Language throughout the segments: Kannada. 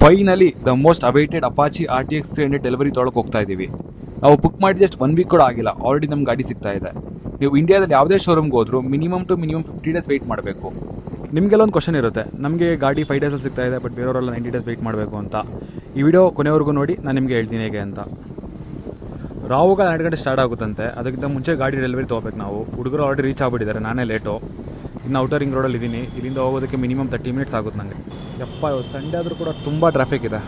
Finally the most awaited Apache RTX 300 delivery ತೊಗೊಳಕ್ಕೆ ಹೋಗ್ತಾ ಇದ್ದೀವಿ. ನಾವು ಬುಕ್ ಮಾಡಿ ಜಸ್ಟ್ 1 ವೀಕ್ ಕೂಡ ಆಗಿಲ್ಲ, ಆಲ್ರೆಡಿ ನಮ್ಮ ಗಾಡಿ ಸಿಗ್ತಾ ಇದೆ. ನೀವು ಇಂಡಿಯಾದಲ್ಲಿ ಯಾವುದೇ ಶೋರೂಮ್ಗೆ ಹೋದ್ರು ಮಿನಿಮಮ್ 50 ಡೇಸ್ ವೆಯ್ಟ್ ಮಾಡಬೇಕು. ನಿಮಗೆಲ್ಲ ಒಂದು ಕ್ವಶನ್ ಇರುತ್ತೆ, ನಮಗೆ ಗಾಡಿ 5 ಡೇಸಲ್ಲಿ ಸಿಗ್ತಾ ಇದೆ ಬಟ್ ಬೇರೆಯವರೆಲ್ಲ 90 ಡೇಸ್ ವೆಯ್ಟ್ ಮಾಡಬೇಕು ಅಂತ. ಈ ವಿಡಿಯೋ ಕೊನೆವರೆಗೂ ನೋಡಿ, ನಾನು ನಿಮಗೆ ಹೇಳ್ತೀನಿ ಹೇಗೆ ಅಂತ. ರಾವುಗ 2 ಗಂಟೆ ಸ್ಟಾರ್ಟ್ ಆಗುತ್ತಂತೆ, ಅದಕ್ಕಿಂತ ಮುಂಚೆ ಗಾಡಿ ಡೆಲಿವರಿ ತೊಗೋಬೇಕು ನಾವು. ಹುಡುಗರು ಆಲ್ರೆಡಿ ರೀಚ್ ಆಗಿಬಿಟ್ಟಿದ್ದಾರೆ, ನಾನೇ ಲೇಟು. ಇನ್ನು ಔಟರ್ ರಿಂಗ್ ರೋಡಲ್ಲಿ ಇದ್ದೀನಿ, ಇಲ್ಲಿಂದ ಹೋಗೋದಕ್ಕೆ ಮಿನಿಮಮ್ 30 ಮಿನಿಟ್ಸ್ ಆಗುತ್ತೆ ನನಗೆ. ಯಪ್ಪ, ಸಂಡೇ ಆದರೂ ಕೂಡ ತುಂಬ ಟ್ರಾಫಿಕ್ ಇದೆ.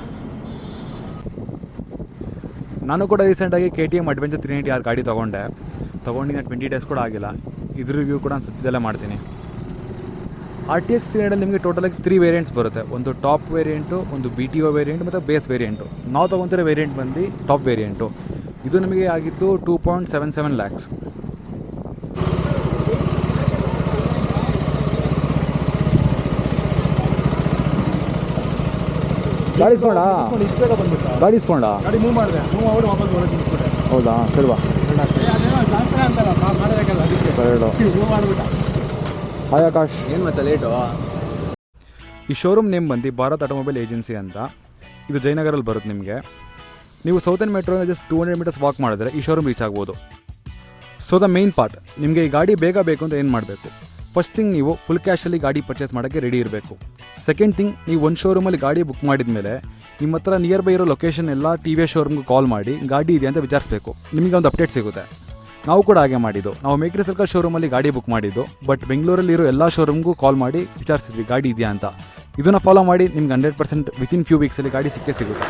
ನಾನು ಕೂಡ ರೀಸೆಂಟಾಗಿ KTM Adventure 390R ಗಾಡಿ ತೊಗೊಂಡಿನ 20 ಡೇಸ್ ಕೂಡ ಆಗಿಲ್ಲ. ಇದ್ರ ರಿವ್ಯೂ ಕೂಡ ನಾನು ಸದ್ಯದಲ್ಲೇ ಮಾಡ್ತೀನಿ. RTX 300 ನಿಮಗೆ ಟೋಟಲಾಗಿ 3 ವೇರಿಯಂಟ್ಸ್ ಬರುತ್ತೆ. ಒಂದು ಟಾಪ್ ವೇರಿಯಂಟು, ಒಂದು BTO ವೇರಿಯಂಟ್ ಮತ್ತು ಬೇಸ್ ವೇರಿಯಂಟು. ನಾವು ತೊಗೊತಿರೋ ವೇರಿಯಂಟ್ ಬಂದು ಟಾಪ್ ವೇರಿಯಂಟು. ಇದು ನಮಗೆ ಆಗಿದ್ದು 2.77 lakhs. ಗಾಡಿ ಇಸ್ಕೊಂಡ ಇಷ್ಟು ಬೇಗ ಬಂದ್ಬಿಟ್ಟು ಗಾಡಿ ಇಸ್ಕೊಂಡ ಗಾಡಿ ಮೂವ್ ಮಾಡಿದೆ, ಮೂವ್ ಮಾಡಿ ವಾಪಸ್ ಬರೋದು ನಿಲ್ಸ್ಬಿಟ್ಟೆ. ಹೌದಾ, ಸರಿ ಬಾ. ಹಾಯ್ ಆಕಾಶ್, ಏನು ಮತ್ತೆ ಲೇಟು? ಈ ಶೋರೂಮ್ ನೇಮ್ ಬಂದು ಭಾರತ್ ಆಟೋಮೊಬೈಲ್ ಏಜೆನ್ಸಿ ಅಂತ. ಇದು ಜಯನಗರಲ್ಲಿ ಬರುತ್ತೆ. ನಿಮಗೆ ನೀವು ಸೌತರ್ನ್ ಮೆಟ್ರೋನ ಜಸ್ಟ್ 200 ಮೀಟರ್ಸ್ ವಾಕ್ ಮಾಡಿದ್ರೆ ಈ ಶೋರೂಮ್ ರೀಚ್ ಆಗ್ಬೋದು. ಸೊ ದ ಮೇನ್ ಪಾರ್ಟ್, ನಿಮಗೆ ಈ ಗಾಡಿ ಬೇಗ ಬೇಕು ಅಂತ ಏನು ಮಾಡಬೇಕು? ಫಸ್ಟ್ ಥಿಂಗ್, ನೀವು ಫುಲ್ ಕ್ಯಾಶಲ್ಲಿ ಗಾಡಿ ಪರ್ಚೇಸ್ ಮಾಡೋಕ್ಕೆ ರೆಡಿ ಇರಬೇಕು. ಸೆಕೆಂಡ್ ಥಿಂಗ್, ನೀವು ಒಂದು ಶೋರೂಮಲ್ಲಿ ಗಾಡಿ ಬುಕ್ ಮಾಡಿದ ಮೇಲೆ ನಿಮ್ಮ ಹತ್ರ ನಿಯರ್ ಬೈ ಇರೋ ಲೊಕೇಶನ್ ಎಲ್ಲ TVS ಶೋರೂಮ್ಗೆ ಕಾಲ್ ಮಾಡಿ ಗಾಡಿ ಇದೆ ಅಂತ ವಿಚಾರಿಸಬೇಕು. ನಿಮಗೆ ಒಂದು ಅಪ್ಡೇಟ್ ಸಿಗುತ್ತೆ. ನಾವು ಕೂಡ ಹಾಗೆ ಮಾಡಿದ್ದು. ನಾವು ಮೇಕ್ರಿ ಸರ್ಕಲ್ ಶೋರೂಮಲ್ಲಿ ಗಾಡಿ ಬುಕ್ ಮಾಡಿದ್ದು, ಬಟ್ ಬೆಂಗಳೂರಲ್ಲಿರೋ ಎಲ್ಲ ಶೋರೂಮ್ಗೂ ಕಾಲ್ ಮಾಡಿ ವಿಚಾರಿಸಿದ್ವಿ ಗಾಡಿ ಇದೆಯಾ ಅಂತ. ಇದನ್ನು ಫಾಲೋ ಮಾಡಿ ನಿಮ್ಗೆ 100% ವಿತಿನ್ ಫ್ಯೂ ವೀಕ್ಸಲ್ಲಿ ಗಾಡಿ ಸಿಕ್ಕೇ ಸಿಗುತ್ತೆ.